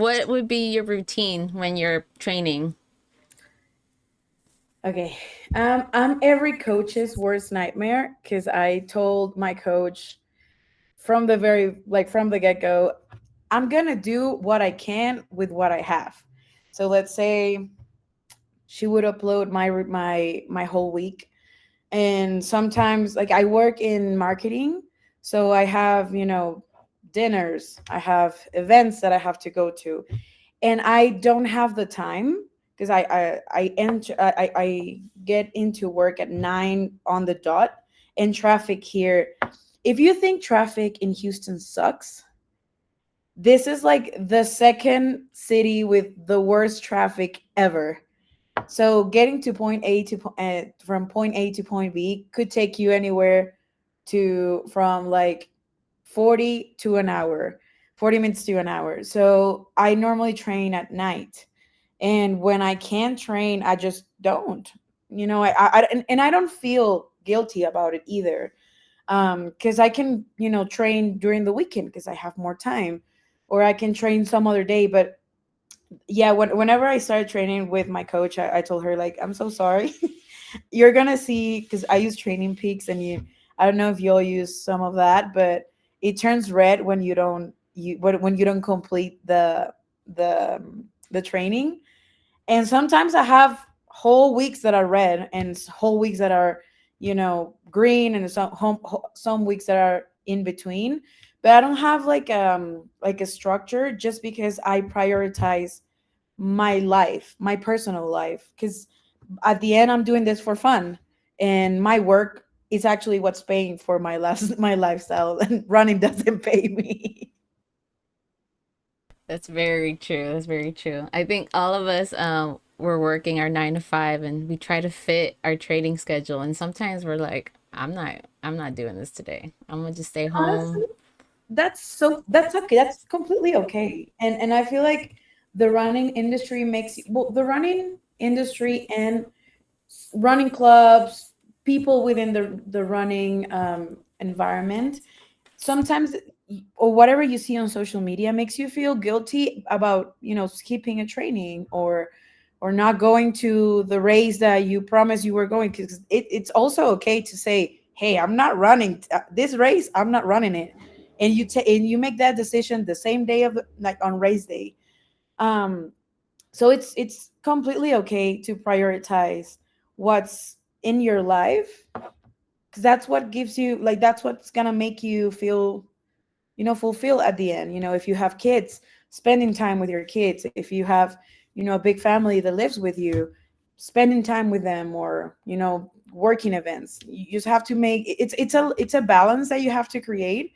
What would be your routine when you're training? Okay. I'm every coach's worst nightmare because I told my coach from the from the get-go, I'm gonna do what I can with what I have. So let's say she would upload my whole week, and sometimes like I work in marketing, so I have, dinners, I have events that I have to go to, and I don't have the time because I get into work at 9 on the dot, and traffic here. If you think traffic in Houston sucks, this is like the second city with the worst traffic ever. So getting to point A to from point A to point B could take you anywhere to from like 40 to an hour, 40 minutes to an hour. So I normally train at night. And when I can train, I just don't. And I don't feel guilty about it either. Because I can, train during the weekend because I have more time, or I can train some other day. But yeah, whenever I started training with my coach, I told her like, I'm so sorry. You're gonna see, because I use Training Peaks, and I don't know if you'll use some of that, but it turns red when when you don't complete the training. And sometimes I have whole weeks that are red, and whole weeks that are, green, and some weeks that are in between. But I don't have like a structure, just because I prioritize my life, my personal life, because at the end I'm doing this for fun, and my work is actually what's paying for my lifestyle, and running doesn't pay me. That's very true. That's very true. I think all of us we're working our 9 to 5 and we try to fit our training schedule and sometimes we're like, I'm not doing this today. I'm gonna just stay Honestly, home. that's okay, that's completely okay. And I feel like the running industry makes the running industry and running clubs, people within the running environment, sometimes, or whatever you see on social media makes you feel guilty about, skipping a training, or not going to the race that you promised you were going, because it's also okay to say, hey, I'm not running this race, I'm not running it. And you make that decision the same day of, like, on race day. um so it's completely okay to prioritize what's in your life, because that's what gives you, like, that's what's gonna make you feel, fulfilled at the end. If you have kids, spending time with your kids. If you have, a big family that lives with you, spending time with them, or, working events. You just have to make it's a balance that you have to create.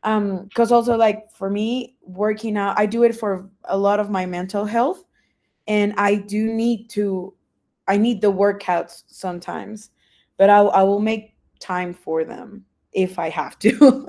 Because also, like, for me, working out, I do it for a lot of my mental health, and I need the workouts sometimes, but I will make time for them if I have to.